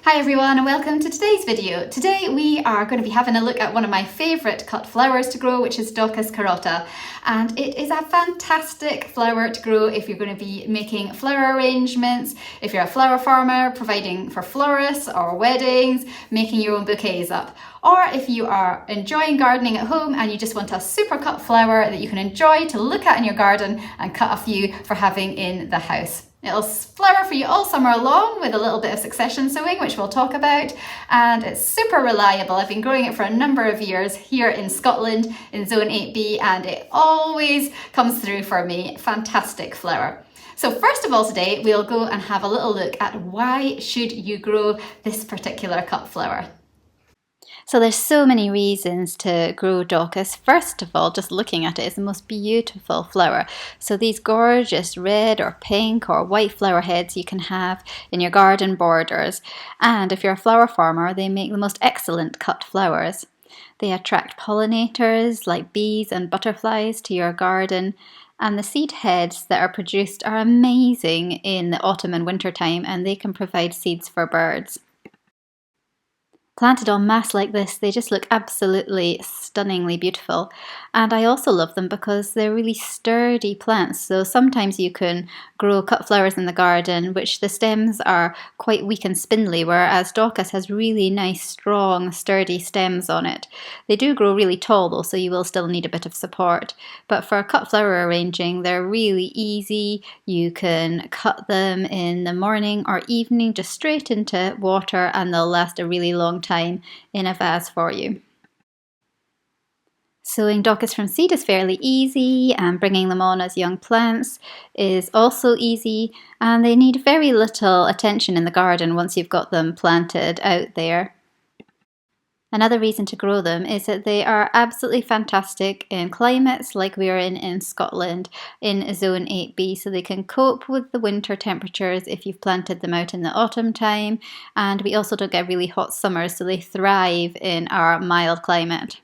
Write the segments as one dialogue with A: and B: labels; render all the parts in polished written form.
A: Hi everyone and welcome to today's video. Today we are going to be having a look at one of my favourite cut flowers to grow, which is Daucus carota, and it is a fantastic flower to grow if you're going to be making flower arrangements, if you're a flower farmer providing for florists or weddings, making your own bouquets up, or if you are enjoying gardening at home and you just want a super cut flower that you can enjoy to look at in your garden and cut a few for having in the house. It'll flower for you all summer long with a little bit of succession sowing, which we'll talk about, and it's super reliable. I've been growing it for a number of years here in Scotland in Zone 8B, and it always comes through for me. Fantastic flower. So first of all today, we'll go and have a little look at why should you grow this particular cut flower. So there's so many reasons to grow Daucus. First of all, just looking at it, it's the most beautiful flower. So these gorgeous red or pink or white flower heads you can have in your garden borders. And if you're a flower farmer, they make the most excellent cut flowers. They attract pollinators like bees and butterflies to your garden. And the seed heads that are produced are amazing in the autumn and winter time, and they can provide seeds for birds. Planted en masse like this, they just look absolutely stunningly beautiful. And I also love them because they're really sturdy plants. So sometimes you can grow cut flowers in the garden, which the stems are quite weak and spindly, whereas Daucus has really nice, strong, sturdy stems on it. They do grow really tall though, so you will still need a bit of support. But for cut flower arranging, they're really easy. You can cut them in the morning or evening, just straight into water, and they'll last a really long time in a vase for you. Sowing Daucus from seed is fairly easy, and bringing them on as young plants is also easy, and they need very little attention in the garden once you've got them planted out there. Another reason to grow them is that they are absolutely fantastic in climates like we are in Scotland in Zone 8B, so they can cope with the winter temperatures if you've planted them out in the autumn time, and we also don't get really hot summers, so they thrive in our mild climate.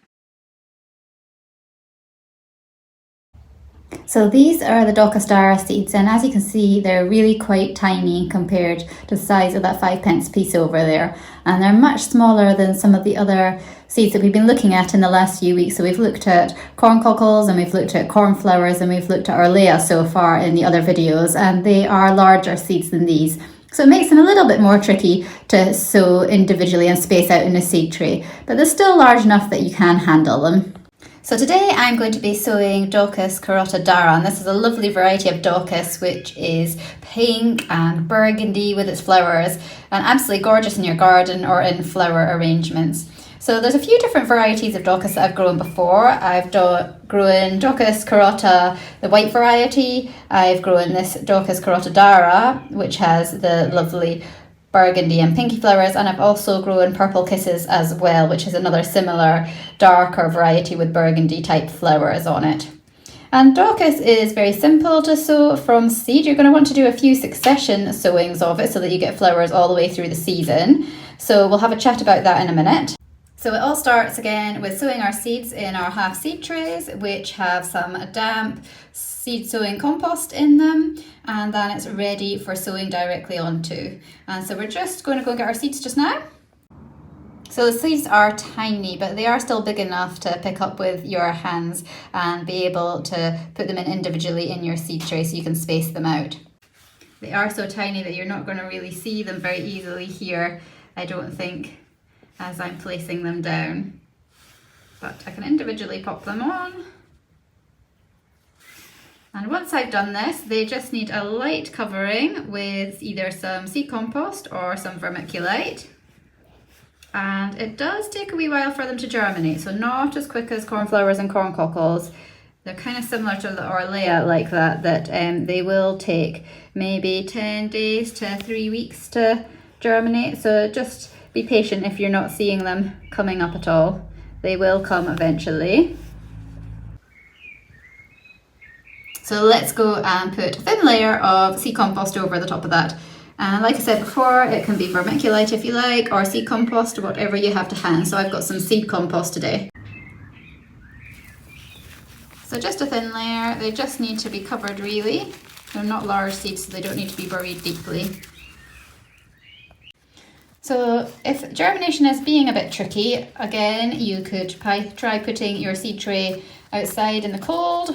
A: So these are the Daucus dara seeds, and as you can see they're really quite tiny compared to the size of that 5p piece over there, and they're much smaller than some of the other seeds that we've been looking at in the last few weeks. So we've looked at corn cockles, and we've looked at cornflowers, and we've looked at Orlea so far in the other videos, and they are larger seeds than these. So it makes them a little bit more tricky to sow individually and space out in a seed tray, but they're still large enough that you can handle them. So today I'm going to be sowing Daucus carota dara, and this is a lovely variety of Daucus which is pink and burgundy with its flowers, and absolutely gorgeous in your garden or in flower arrangements. So there's a few different varieties of Daucus that I've grown before. I've grown Daucus carota, the white variety. I've grown this Daucus carota dara, which has the lovely burgundy and pinky flowers, and I've also grown purple kisses as well, which is another similar darker variety with burgundy type flowers on it. And Daucus is very simple to sow from seed. You're going to want to do a few succession sowings of it so that you get flowers all the way through the season. So we'll have a chat about that in a minute. So it all starts again with sowing our seeds in our half seed trays, which have some damp seed sowing compost in them, and then it's ready for sowing directly onto. And so we're just going to go get our seeds just now. So the seeds are tiny, but they are still big enough to pick up with your hands and be able to put them in individually in your seed tray so you can space them out. They are so tiny that you're not going to really see them very easily here, I don't think, as I'm placing them down. But I can individually pop them on. And once I've done this, they just need a light covering with either some seed compost or some vermiculite. And it does take a wee while for them to germinate, so not as quick as cornflowers and corn cockles. They're kind of similar to the Orlea like that they will take maybe 10 days to 3 weeks to germinate. So just be patient if you're not seeing them coming up at all. They will come eventually. So let's go and put a thin layer of seed compost over the top of that. And like I said before, it can be vermiculite if you like, or seed compost, or whatever you have to hand. So I've got some seed compost today. So just a thin layer. They just need to be covered really. They're not large seeds, so they don't need to be buried deeply. So So if germination is being a bit tricky, again, you could try putting your seed tray outside in the cold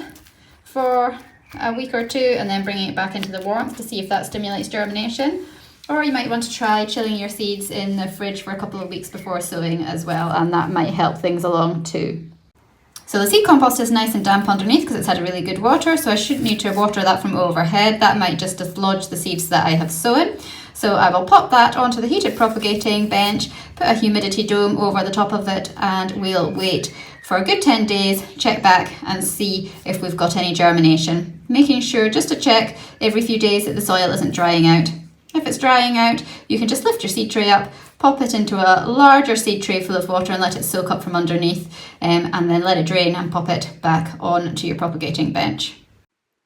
A: for a week or two and then bringing it back into the warmth to see if that stimulates germination. Or you might want to try chilling your seeds in the fridge for a couple of weeks before sowing as well, and that might help things along too. So the seed compost is nice and damp underneath because it's had a really good water, so I shouldn't need to water that from overhead. That might just dislodge the seeds that I have sown. So I will pop that onto the heated propagating bench, put a humidity dome over the top of it, and we'll wait for a good 10 days, check back and see if we've got any germination. Making sure just to check every few days that the soil isn't drying out. If it's drying out, you can just lift your seed tray up, pop it into a larger seed tray full of water and let it soak up from underneath, and then let it drain and pop it back onto your propagating bench.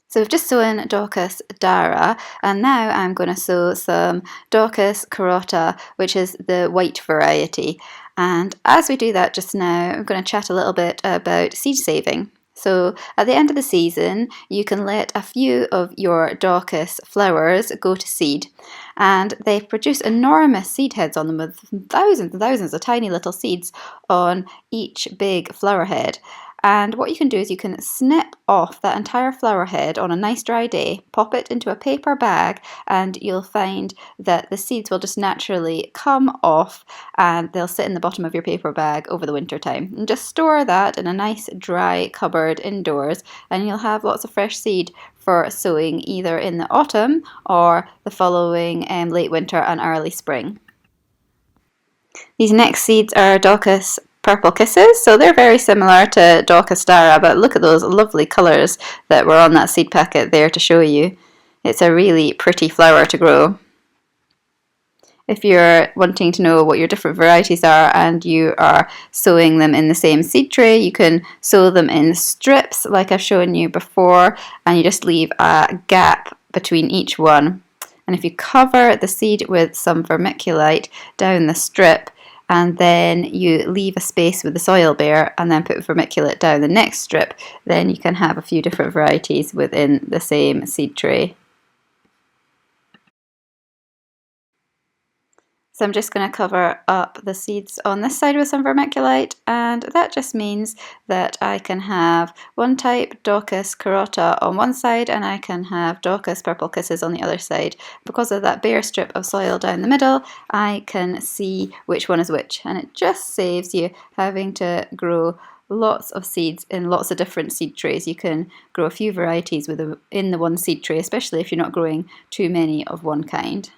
A: So we've just sown Daucus dara, and now I'm going to sow some Daucus carota, which is the white variety. And as we do that just now, I'm going to chat a little bit about seed saving. So at the end of the season, you can let a few of your Daucus flowers go to seed, and they produce enormous seed heads on them with thousands and thousands of tiny little seeds on each big flower head. And what you can do is you can snip off that entire flower head on a nice dry day, pop it into a paper bag, and you'll find that the seeds will just naturally come off and they'll sit in the bottom of your paper bag over the winter time. And just store that in a nice dry cupboard indoors, and you'll have lots of fresh seed for sowing either in the autumn or the following late winter and early spring. These next seeds are Daucus Purple Kisses, so they're very similar to Daucus dara, but look at those lovely colours that were on that seed packet there to show you. It's a really pretty flower to grow. If you're wanting to know what your different varieties are and you are sowing them in the same seed tray, you can sow them in strips like I've shown you before, and you just leave a gap between each one. And if you cover the seed with some vermiculite down the strip, and then you leave a space with the soil bare and then put vermiculite down the next strip, then you can have a few different varieties within the same seed tray. So I'm just going to cover up the seeds on this side with some vermiculite, and that just means that I can have one type, Daucus carota, on one side, and I can have Daucus Purple Kisses on the other side. Because of that bare strip of soil down the middle, I can see which one is which, and it just saves you having to grow lots of seeds in lots of different seed trays. You can grow a few varieties in the one seed tray, especially if you're not growing too many of one kind.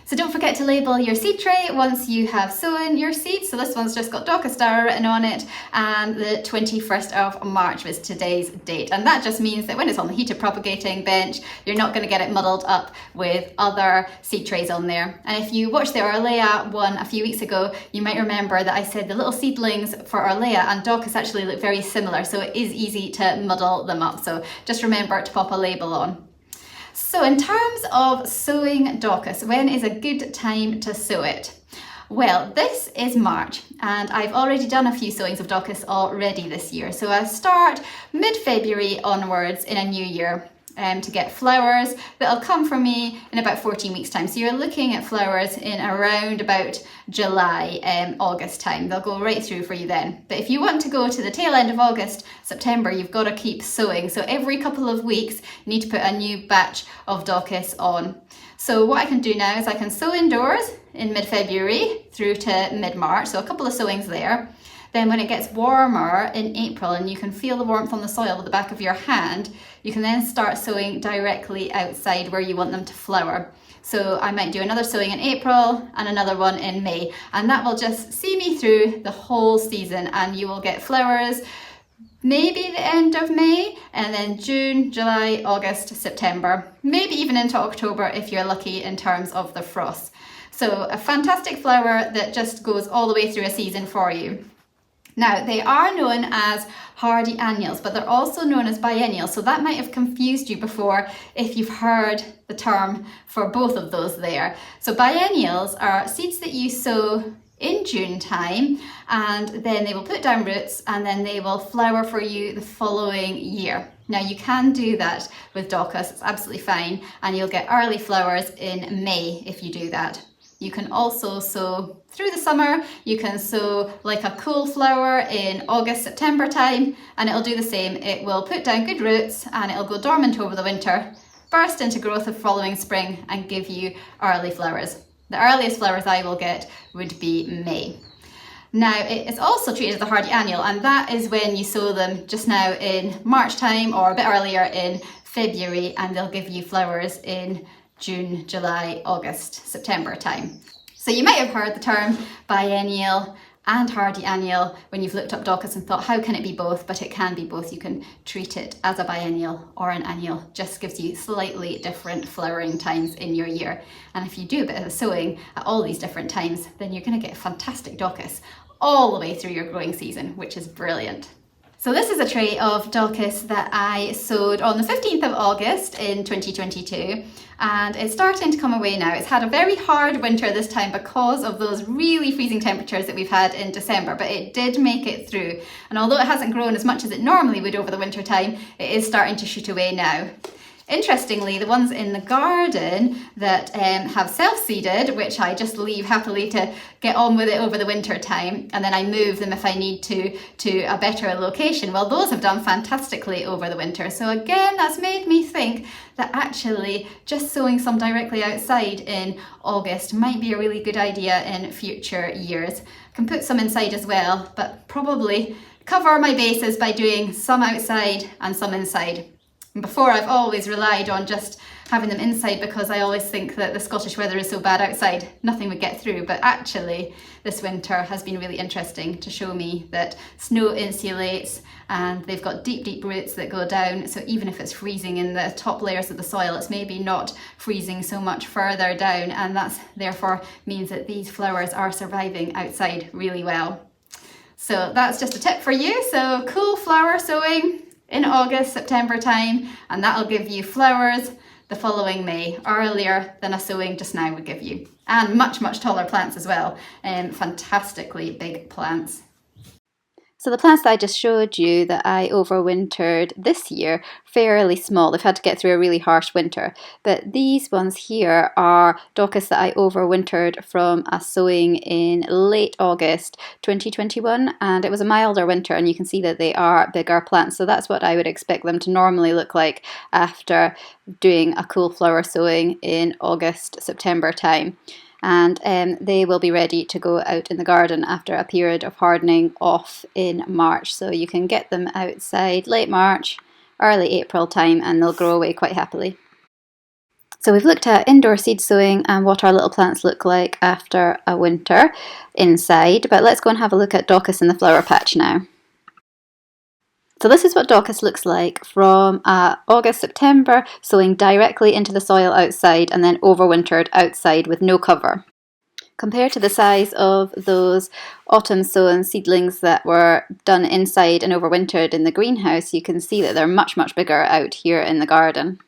A: So don't forget to label your seed tray once you have sown your seeds. So this one's just got Daucus dara written on it, and the 21st of March was today's date. And that just means that when it's on the heated propagating bench, you're not going to get it muddled up with other seed trays on there. And if you watched the Orlea one a few weeks ago, you might remember that I said the little seedlings for Orlea and Daucus actually look very similar, so it is easy to muddle them up. So just remember to pop a label on. So in terms of sowing Daucus, when is a good time to sow it? Well, this is March, and I've already done a few sowings of Daucus already this year. So I start mid-February onwards in a new year to get flowers that'll come from me in about 14 weeks time. So you're looking at flowers in around about July, August time. They'll go right through for you then. But if you want to go to the tail end of August, September, you've got to keep sowing. So every couple of weeks, you need to put a new batch of Daucus on. So what I can do now is I can sow indoors in mid-February through to mid-March. So a couple of sowings there. Then when it gets warmer in April and you can feel the warmth on the soil with the back of your hand, you can then start sowing directly outside where you want them to flower. So I might do another sowing in April and another one in May, and that will just see me through the whole season, and you will get flowers maybe the end of May, and then June, July, August, September, maybe even into October if you're lucky in terms of the frost. So a fantastic flower that just goes all the way through a season for you. Now, they are known as hardy annuals, but they're also known as biennials, so that might have confused you before if you've heard the term for both of those there. So biennials are seeds that you sow in June time, and then they will put down roots and then they will flower for you the following year. Now you can do that with Daucus, it's absolutely fine, and you'll get early flowers in May if you do that. You can also sow through the summer. You can sow like a cool flower in August, September time, and it'll do the same. It will put down good roots and it'll go dormant over the winter, burst into growth the following spring and give you early flowers. The earliest flowers I will get would be May. Now, it is also treated as a hardy annual, and that is when you sow them just now in March time or a bit earlier in February, and they'll give you flowers in June, July, August, September time. So you might have heard the term biennial and hardy annual when you've looked up Daucus and thought, how can it be both? But it can be both. You can treat it as a biennial or an annual. Just gives you slightly different flowering times in your year. And if you do a bit of sowing at all these different times, then you're going to get fantastic Daucus all the way through your growing season, which is brilliant. So this is a tray of Daucus that I sowed on the 15th of August in 2022, and it's starting to come away now. It's had a very hard winter this time because of those really freezing temperatures that we've had in December, but it did make it through. And although it hasn't grown as much as it normally would over the winter time, it is starting to shoot away now. Interestingly, the ones in the garden that have self-seeded, which I just leave happily to get on with it over the winter time, and then I move them if I need to a better location, well, those have done fantastically over the winter. So again, that's made me think that actually just sowing some directly outside in August might be a really good idea in future years. I can put some inside as well, but probably cover my bases by doing some outside and some inside. Before, I've always relied on just having them inside because I always think that the Scottish weather is so bad outside, nothing would get through. But actually, this winter has been really interesting to show me that snow insulates and they've got deep, deep roots that go down. So even if it's freezing in the top layers of the soil, it's maybe not freezing so much further down. And that's therefore means that these flowers are surviving outside really well. So that's just a tip for you. So cool flower sowing in August, September time, and that'll give you flowers the following May, earlier than a sowing just now would give you. And much, much taller plants as well, fantastically big plants. So the plants that I just showed you that I overwintered this year, fairly small. They've had to get through a really harsh winter. But these ones here are Daucus that I overwintered from a sowing in late August 2021. And it was a milder winter, and you can see that they are bigger plants. So that's what I would expect them to normally look like after doing a cool flower sowing in August, September time. And they will be ready to go out in the garden after a period of hardening off in March. So you can get them outside late March, early April time, and they'll grow away quite happily. So we've looked at indoor seed sowing and what our little plants look like after a winter inside, but let's go and have a look at Daucus in the flower patch now. So this is what Daucus looks like from August, September, sowing directly into the soil outside and then overwintered outside with no cover. Compared to the size of those autumn sown seedlings that were done inside and overwintered in the greenhouse, you can see that they're much, much bigger out here in the garden.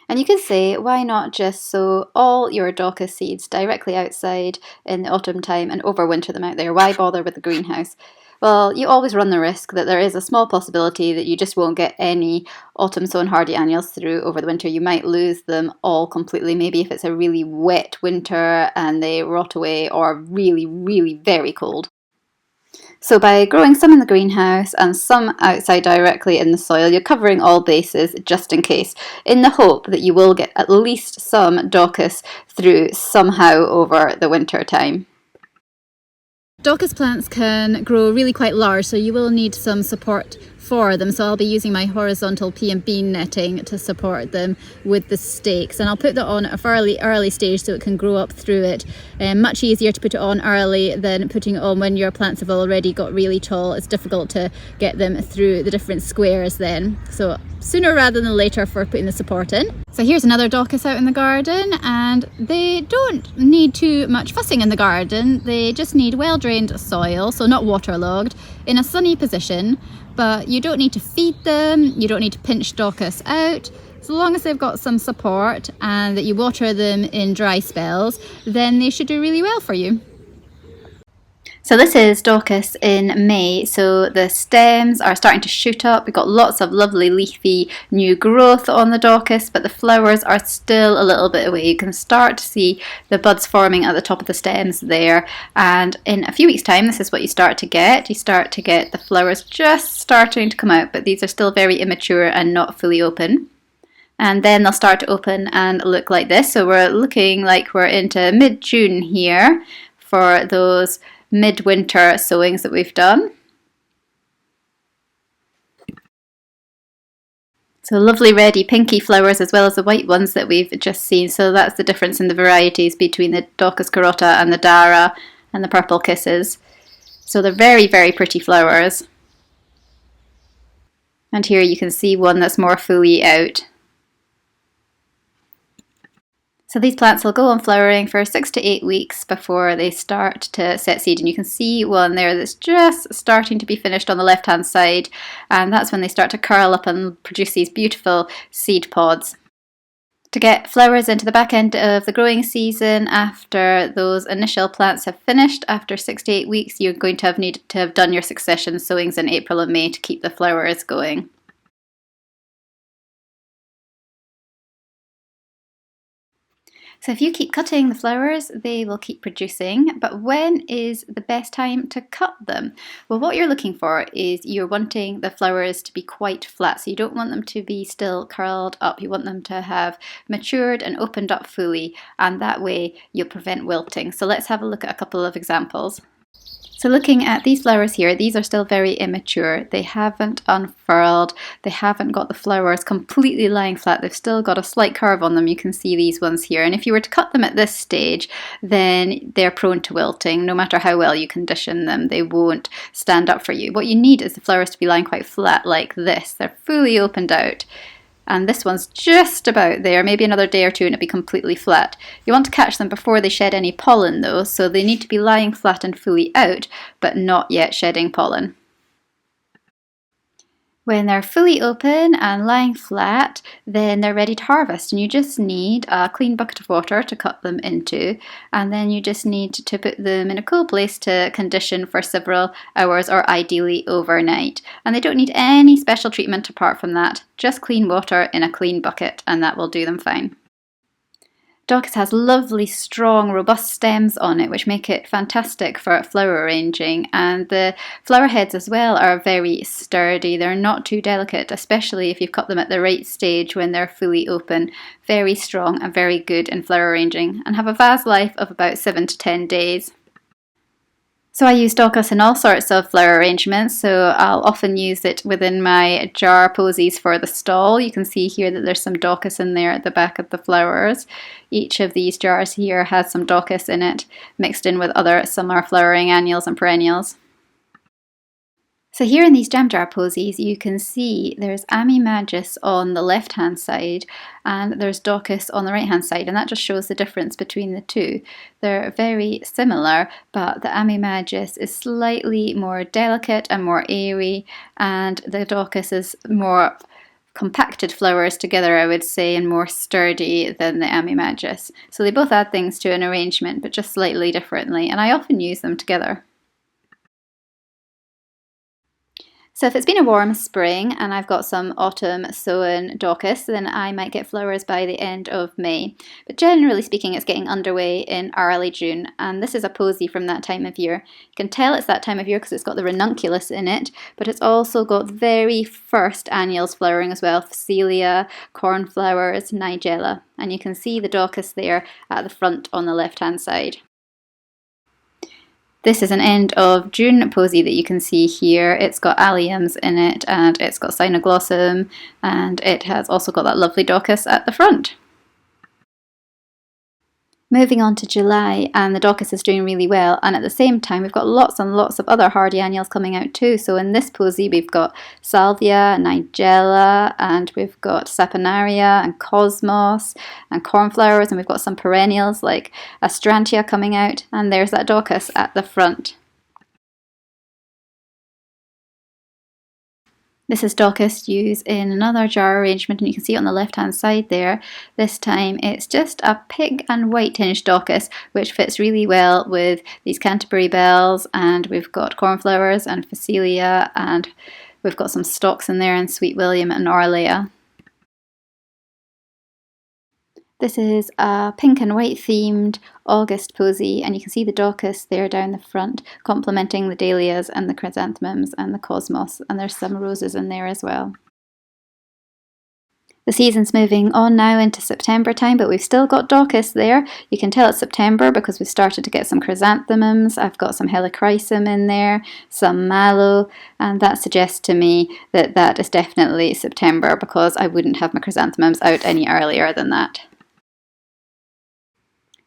A: And you could say, why not just sow all your Daucus seeds directly outside in the autumn time and overwinter them out there? Why bother with the greenhouse? Well, you always run the risk that there is a small possibility that you just won't get any autumn sown hardy annuals through over the winter. You might lose them all completely, maybe if it's a really wet winter and they rot away, or really, really very cold. So by growing some in the greenhouse and some outside directly in the soil, you're covering all bases just in case, in the hope that you will get at least some Daucus through somehow over the winter time. Daucus plants can grow really quite large, so you will need some support for them. So I'll be using my horizontal pea and bean netting to support them with the stakes, and I'll put that on at a fairly early stage so it can grow up through it. Much easier to put it on early than putting it on when your plants have already got really tall. It's difficult to get them through the different squares then. So sooner rather than later for putting the support in. So here's another Daucus out in the garden, and they don't need too much fussing in the garden. They just need well-drained soil, so not waterlogged, in a sunny position. But you don't need to feed them, you don't need to pinch Daucus out. So long as they've got some support and that you water them in dry spells, then they should do really well for you. So this is Daucus in May, so the stems are starting to shoot up. We've got lots of lovely leafy new growth on the Daucus, but the flowers are still a little bit away. You can start to see the buds forming at the top of the stems there, and in a few weeks' time this is what you start to get. You start to get the flowers just starting to come out, but these are still very immature and not fully open. And then they'll start to open and look like this. So we're looking like we're into mid-June here for those midwinter sowings that we've done. So lovely reddy pinky flowers as well as the white ones that we've just seen. So that's the difference in the varieties between the Daucus carota and the Dara and the purple kisses. So they're very, very pretty flowers. And here you can see one that's more fully out. So these plants will go on flowering for 6 to 8 weeks before they start to set seed, and you can see one there that's just starting to be finished on the left hand side, and that's when they start to curl up and produce these beautiful seed pods. To get flowers into the back end of the growing season after those initial plants have finished, after 6 to 8 weeks, you're going to have needed to have done your succession sowings in April and May to keep the flowers going. So if you keep cutting the flowers, they will keep producing. But when is the best time to cut them? Well, what you're looking for is you're wanting the flowers to be quite flat. So you don't want them to be still curled up. You want them to have matured and opened up fully. And that way you'll prevent wilting. So let's have a look at a couple of examples. So looking at these flowers here, these are still very immature. They haven't unfurled, they haven't got the flowers completely lying flat, they've still got a slight curve on them. You can see these ones here, and if you were to cut them at this stage, then they're prone to wilting. No matter how well you condition them, they won't stand up for you. What you need is the flowers to be lying quite flat like this. They're fully opened out. And this one's just about there, maybe another day or two and it'll be completely flat. You want to catch them before they shed any pollen though, so they need to be lying flat and fully out, but not yet shedding pollen. When they're fully open and lying flat, then they're ready to harvest, and you just need a clean bucket of water to cut them into, and then you just need to put them in a cool place to condition for several hours or ideally overnight. And they don't need any special treatment apart from that, just clean water in a clean bucket and that will do them fine. Daucus has lovely, strong, robust stems on it, which make it fantastic for flower arranging. And the flower heads as well are very sturdy. They're not too delicate, especially if you've cut them at the right stage when they're fully open. Very strong and very good in flower arranging, and have a vase life of about 7 to 10 days. So I use Daucus in all sorts of flower arrangements, so I'll often use it within my jar posies for the stall. You can see here that there's some Daucus in there at the back of the flowers. Each of these jars here has some Daucus in it, mixed in with other summer flowering annuals and perennials. So here in these jam jar posies, you can see there's Amimagus on the left hand side and there's Daucus on the right hand side, and that just shows the difference between the two. They're very similar, but the Amimagus is slightly more delicate and more airy, and the Daucus is more compacted flowers together, I would say, and more sturdy than the Amimagus. So they both add things to an arrangement, but just slightly differently, and I often use them together. So if it's been a warm spring and I've got some autumn sown Daucus, then I might get flowers by the end of May. But generally speaking, it's getting underway in early June, and this is a posy from that time of year. You can tell it's that time of year because it's got the ranunculus in it, but it's also got the very first annuals flowering as well, Phacelia, cornflowers, nigella, and you can see the Daucus there at the front on the left hand side. This is an end of June posy that you can see here. It's got alliums in it and it's got cynoglossum, and it has also got that lovely Daucus at the front. Moving on to July, and the Daucus is doing really well, and at the same time we've got lots and lots of other hardy annuals coming out too. So in this posy we've got salvia, nigella, and we've got saponaria and cosmos and cornflowers, and we've got some perennials like astrantia coming out, and there's that Daucus at the front. This is Daucus used in another jar arrangement, and you can see it on the left hand side there. This time it's just a pink and white tinged Daucus, which fits really well with these Canterbury bells, and we've got cornflowers and Phacelia, and we've got some stalks in there, and Sweet William and Orlea. This is a pink and white themed August posy, and you can see the Daucus there down the front, complementing the dahlias and the chrysanthemums and the cosmos, and there's some roses in there as well. The season's moving on now into September time, but we've still got Daucus there. You can tell it's September because we've started to get some chrysanthemums. I've got some helichrysum in there, some mallow, and that suggests to me that that is definitely September, because I wouldn't have my chrysanthemums out any earlier than that.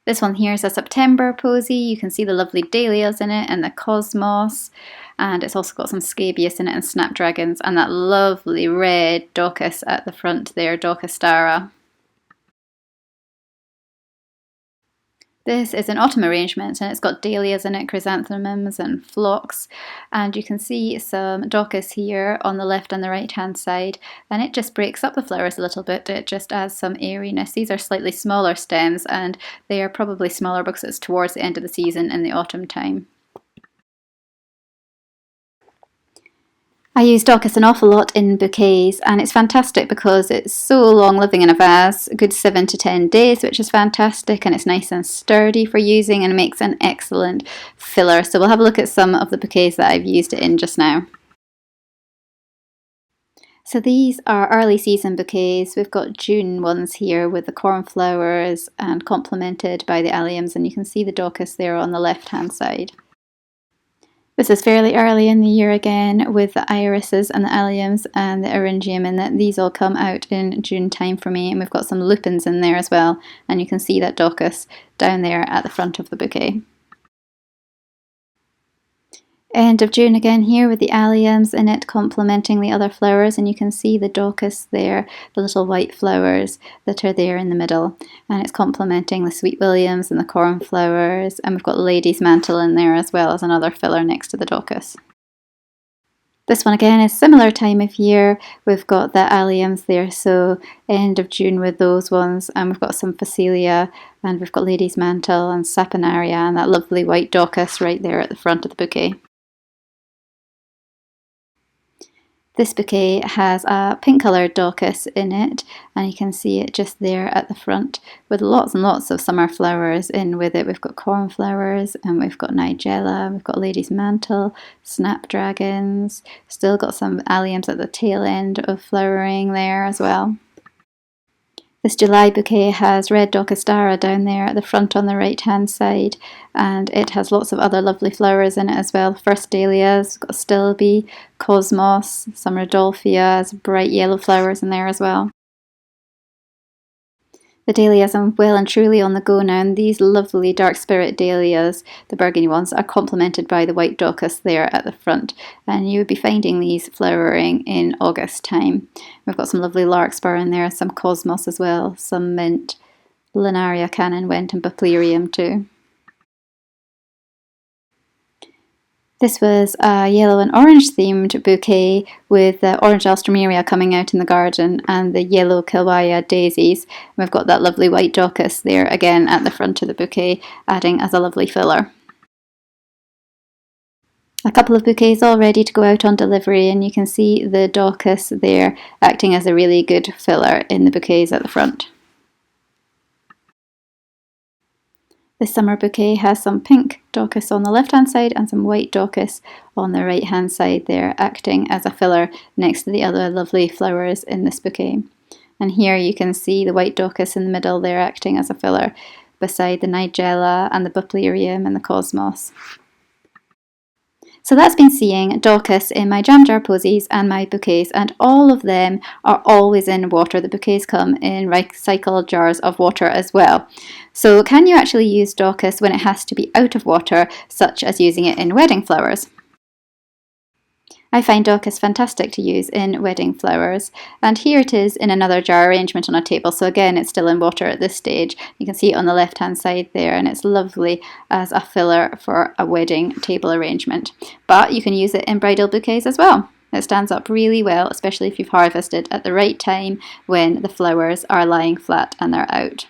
A: This one here is a September posy. You can see the lovely dahlias in it and the cosmos, and it's also got some scabious in it and snapdragons, and that lovely red Daucus at the front there, Daucus stara. This is an autumn arrangement, and it's got dahlias in it, chrysanthemums and phlox, and you can see some Daucus here on the left and the right hand side, and it just breaks up the flowers a little bit. It just adds some airiness. These are slightly smaller stems, and they are probably smaller because it's towards the end of the season in the autumn time. I use Daucus an awful lot in bouquets, and it's fantastic because it's so long living in a vase, a good 7 to 10 days, which is fantastic, and it's nice and sturdy for using and makes an excellent filler. So we'll have a look at some of the bouquets that I've used it in just now. So these are early season bouquets. We've got June ones here with the cornflowers and complemented by the alliums, and you can see the Daucus there on the left hand side. This is fairly early in the year again, with the irises and the alliums and the eryngium, and that these all come out in June time for me, and we've got some lupins in there as well, and you can see that Daucus down there at the front of the bouquet. End of June again here with the alliums in it complementing the other flowers, and you can see the Daucus there, the little white flowers that are there in the middle, and it's complementing the Sweet Williams and the cornflowers, and we've got Lady's Mantle in there as well as another filler next to the Daucus. This one again is similar time of year. We've got the alliums there, so end of June with those ones, and we've got some Phacelia, and we've got Lady's Mantle and Saponaria and that lovely white Daucus right there at the front of the bouquet. This bouquet has a pink coloured Daucus in it, and you can see it just there at the front with lots and lots of summer flowers in with it. We've got cornflowers, and we've got nigella, we've got Lady's Mantle, snapdragons, still got some alliums at the tail end of flowering there as well. This July bouquet has red Daucus stara down there at the front on the right hand side, and it has lots of other lovely flowers in it as well. First dahlias, got stilbe, cosmos, some rudolphias, bright yellow flowers in there as well. The dahlias are well and truly on the go now, and these lovely dark spirit dahlias, the burgundy ones, are complemented by the white Daucus there at the front, and you would be finding these flowering in August time. We've got some lovely larkspur in there, some cosmos as well, some mint, Linaria cannon went, and buplerium too. This was a yellow and orange themed bouquet with the orange alstroemeria coming out in the garden and the yellow kilwaya daisies. And we've got that lovely white Daucus there again at the front of the bouquet, adding as a lovely filler. A couple of bouquets all ready to go out on delivery, and you can see the Daucus there acting as a really good filler in the bouquets at the front. This summer bouquet has some pink Daucus on the left hand side and some white Daucus on the right hand side there, acting as a filler next to the other lovely flowers in this bouquet. And here you can see the white Daucus in the middle there acting as a filler beside the nigella and the buplerium and the cosmos. So that's been seeing Daucus in my jam jar posies and my bouquets, and all of them are always in water. The bouquets come in recycled jars of water as well. So can you actually use Daucus when it has to be out of water, such as using it in wedding flowers? I find Daucus fantastic to use in wedding flowers, and here it is in another jar arrangement on a table. So again, it's still in water at this stage. You can see it on the left hand side there, and it's lovely as a filler for a wedding table arrangement. But you can use it in bridal bouquets as well. It stands up really well, especially if you've harvested at the right time when the flowers are lying flat and they're out.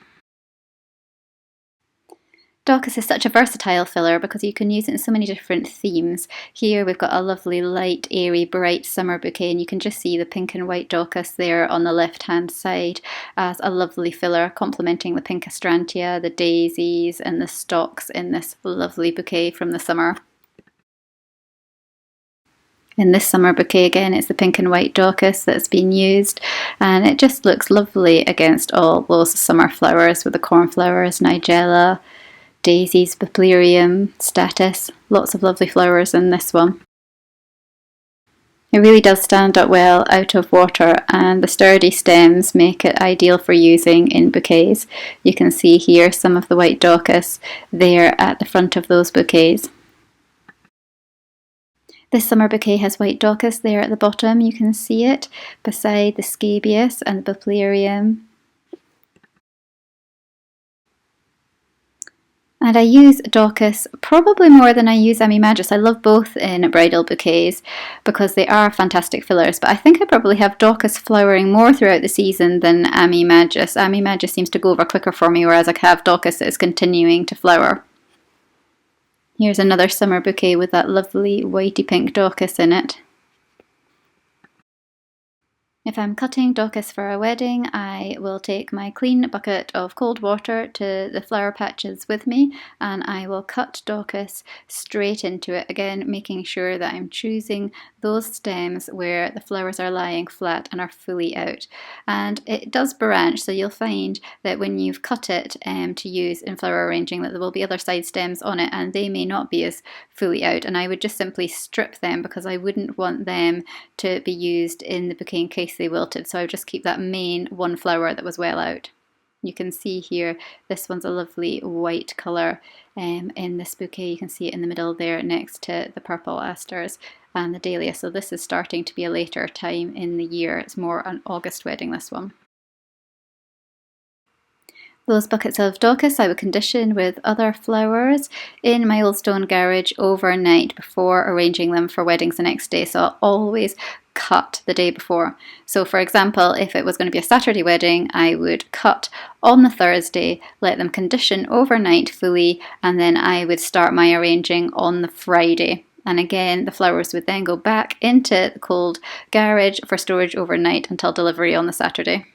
A: Daucus is such a versatile filler because you can use it in so many different themes. Here we've got a lovely light, airy, bright summer bouquet, and you can just see the pink and white Daucus there on the left hand side as a lovely filler complementing the pink astrantia, the daisies and the stalks in this lovely bouquet from the summer. In this summer bouquet again, it's the pink and white Daucus that's been used, and it just looks lovely against all those summer flowers with the cornflowers, nigella, daisies, buplerium, statice, lots of lovely flowers in this one. It really does stand up well out of water, and the sturdy stems make it ideal for using in bouquets. You can see here some of the white Daucus there at the front of those bouquets. This summer bouquet has white Daucus there at the bottom, you can see it, beside the scabious and the buplerium. And I use Daucus probably more than I use Amimagus. I love both in bridal bouquets because they are fantastic fillers, but I think I probably have Daucus flowering more throughout the season than Amimagus. Amimagus seems to go over quicker for me, whereas I have Daucus that is continuing to flower. Here's another summer bouquet with that lovely whitey pink Daucus in it. If I'm cutting Daucus for a wedding, I will take my clean bucket of cold water to the flower patches with me, and I will cut Daucus straight into it, again making sure that I'm choosing those stems where the flowers are lying flat and are fully out. And it does branch, so you'll find that when you've cut it to use in flower arranging, that there will be other side stems on it and they may not be as fully out, and I would just simply strip them because I wouldn't want them to be used in the bouquet in case they wilted, so I would just keep that main one flower that was well out. You can see here this one's a lovely white colour in this bouquet. You can see it in the middle there next to the purple asters and the dahlia, so this is starting to be a later time in the year. It's more an August wedding, this one. Those buckets of Daucus I would condition with other flowers in my old stone garage overnight before arranging them for weddings the next day, so I'll always cut the day before. So for example, if it was going to be a Saturday wedding, I would cut on the Thursday, let them condition overnight fully, and then I would start my arranging on the Friday. And again, the flowers would then go back into the cold garage for storage overnight until delivery on the Saturday.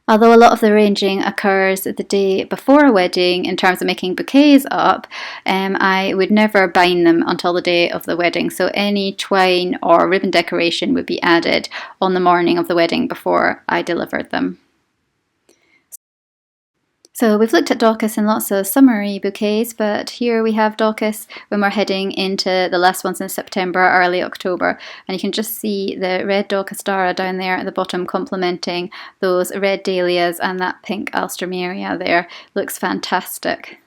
A: Although a lot of the arranging occurs the day before a wedding in terms of making bouquets up, I would never bind them until the day of the wedding. So any twine or ribbon decoration would be added on the morning of the wedding before I delivered them. So we've looked at Daucus in lots of summery bouquets, but here we have Daucus when we're heading into the last ones in September, early October. And you can just see the red Daucus dara down there at the bottom complementing those red dahlias, and that pink alstroemeria there looks fantastic.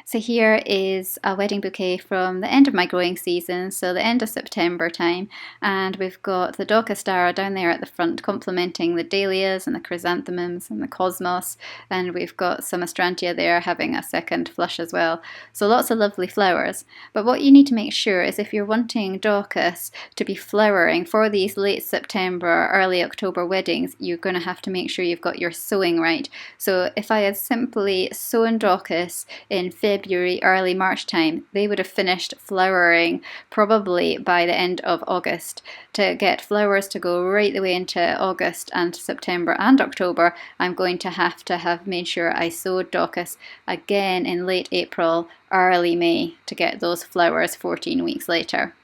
A: So here is a wedding bouquet from the end of my growing season, so the end of September time, and we've got the Daucus dara down there at the front complementing the dahlias and the chrysanthemums and the cosmos, and we've got some astrantia there having a second flush as well. So lots of lovely flowers. But what you need to make sure is if you're wanting Daucus to be flowering for these late September, early October weddings, you're going to have to make sure you've got your sowing right. So if I had simply sown Daucus in February, early March time, they would have finished flowering probably by the end of August. To get flowers to go right the way into August and September and October, I'm going to have made sure I sowed Daucus again in late April, early May to get those flowers 14 weeks later.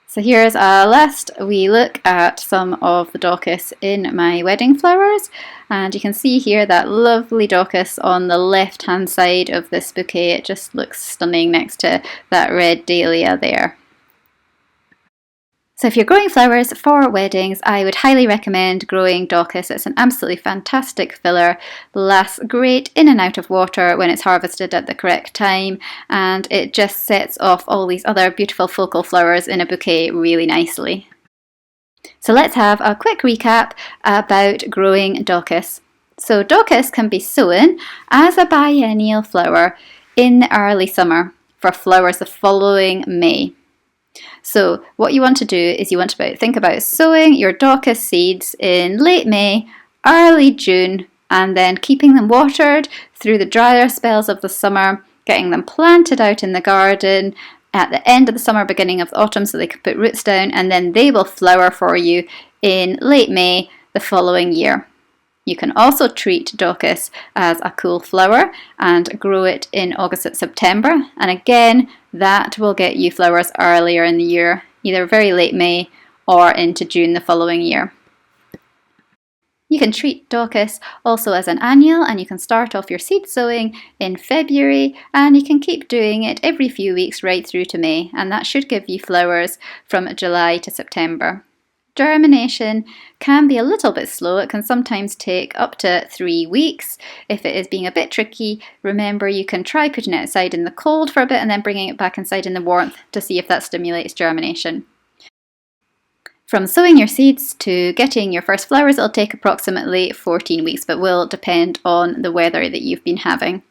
A: So here's a last wee look at some of the Daucus in my wedding flowers, and you can see here that lovely Daucus on the left hand side of this bouquet. It just looks stunning next to that red dahlia there. So if you're growing flowers for weddings, I would highly recommend growing Daucus. It's an absolutely fantastic filler, lasts great in and out of water when it's harvested at the correct time, and it just sets off all these other beautiful focal flowers in a bouquet really nicely. So let's have a quick recap about growing Daucus. So Daucus can be sown as a biennial flower in the early summer. for flowers the following May. So what you want to do is you want to think about sowing your Daucus seeds in late May, early June, and then keeping them watered through the drier spells of the summer, getting them planted out in the garden at the end of the summer, beginning of the autumn, so they can put roots down, and then they will flower for you in late May the following year. You can also treat Daucus as a cool flower and grow it in August and September, and again that will get you flowers earlier in the year, either very late May or into June the following year. You can treat Daucus also as an annual, and you can start off your seed sowing in February, and you can keep doing it every few weeks right through to May, and that should give you flowers from July to September. Germination can be a little bit slow. It can sometimes take up to 3 weeks. If it is being a bit tricky, remember you can try putting it outside in the cold for a bit and then bringing it back inside in the warmth to see if that stimulates germination. From sowing your seeds to getting your first flowers, it'll take approximately 14 weeks, but will depend on the weather that you've been having.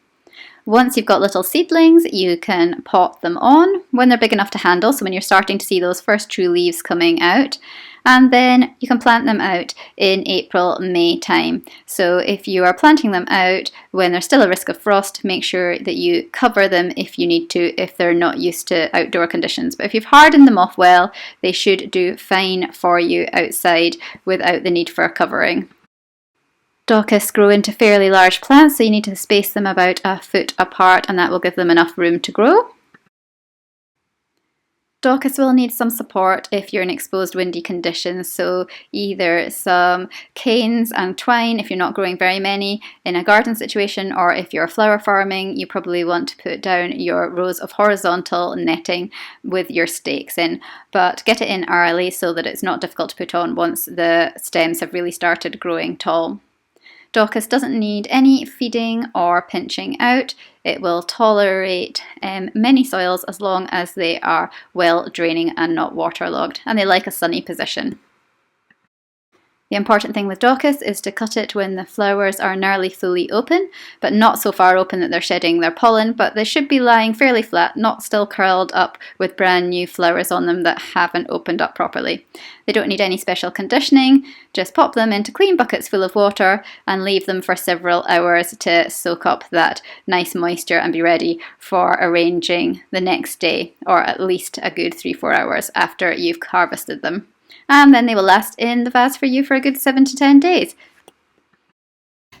A: Once you've got little seedlings, you can pot them on when they're big enough to handle, so when you're starting to see those first true leaves coming out. And then you can plant them out in April, May time. So if you are planting them out when there's still a risk of frost, make sure that you cover them if you need to, if they're not used to outdoor conditions. But if you've hardened them off well, they should do fine for you outside without the need for a covering. Daucus grow into fairly large plants, so you need to space them about a foot apart, and that will give them enough room to grow. Daucus will need some support if you're in exposed windy conditions, so either some canes and twine if you're not growing very many in a garden situation, or if you're flower farming, you probably want to put down your rows of horizontal netting with your stakes in, but get it in early so that it's not difficult to put on once the stems have really started growing tall. Daucus doesn't need any feeding or pinching out. It will tolerate many soils as long as they are well draining and not waterlogged, and they like a sunny position. The important thing with Daucus is to cut it when the flowers are nearly fully open, but not so far open that they're shedding their pollen, but they should be lying fairly flat, not still curled up with brand new flowers on them that haven't opened up properly. They don't need any special conditioning, just pop them into clean buckets full of water and leave them for several hours to soak up that nice moisture and be ready for arranging the next day, or at least a good 3-4 hours after you've harvested them. And then they will last in the vase for you for a good 7 to 10 days.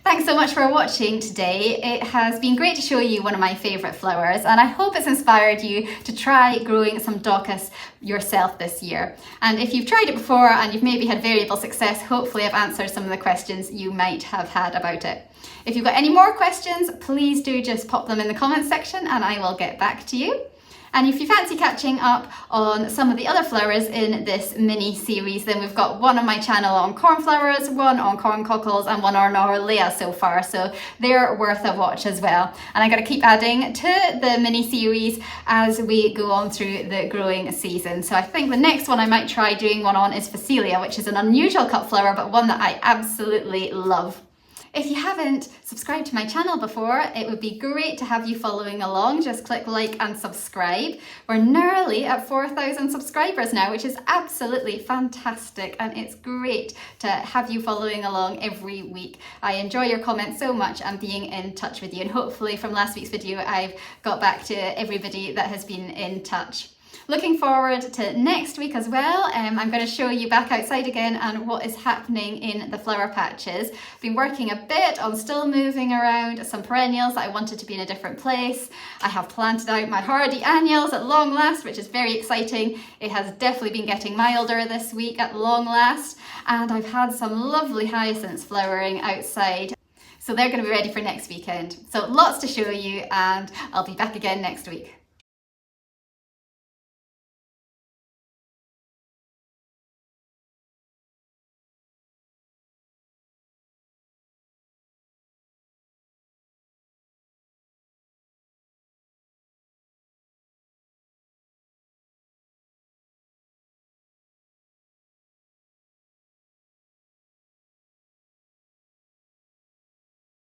A: Thanks so much for watching today. It has been great to show you one of my favourite flowers, and I hope it's inspired you to try growing some Daucus yourself this year. And if you've tried it before and you've maybe had variable success, hopefully I've answered some of the questions you might have had about it. If you've got any more questions, please do just pop them in the comments section and I will get back to you. And if you fancy catching up on some of the other flowers in this mini series, then we've got one on my channel on cornflowers, one on corncockles, and one on Orlea so far, so they're worth a watch as well. And I'm going to keep adding to the mini series as we go on through the growing season. So I think the next one I might try doing one on is Phacelia, which is an unusual cut flower, but one that I absolutely love. If you haven't subscribed to my channel before, it would be great to have you following along. Just click like and subscribe. We're nearly at 4,000 subscribers now, which is absolutely fantastic, and it's great to have you following along every week. I enjoy your comments so much and being in touch with you, and hopefully from last week's video I've got back to everybody that has been in touch. Looking forward to next week as well. I'm going to show you back outside again and what is happening in the flower patches. Been working a bit on still moving around some perennials that I wanted to be in a different place. I have planted out my hardy annuals at long last, which is very exciting. It has definitely been getting milder this week at long last, and I've had some lovely hyacinths flowering outside. So they're going to be ready for next weekend. So lots to show you, and I'll be back again next week.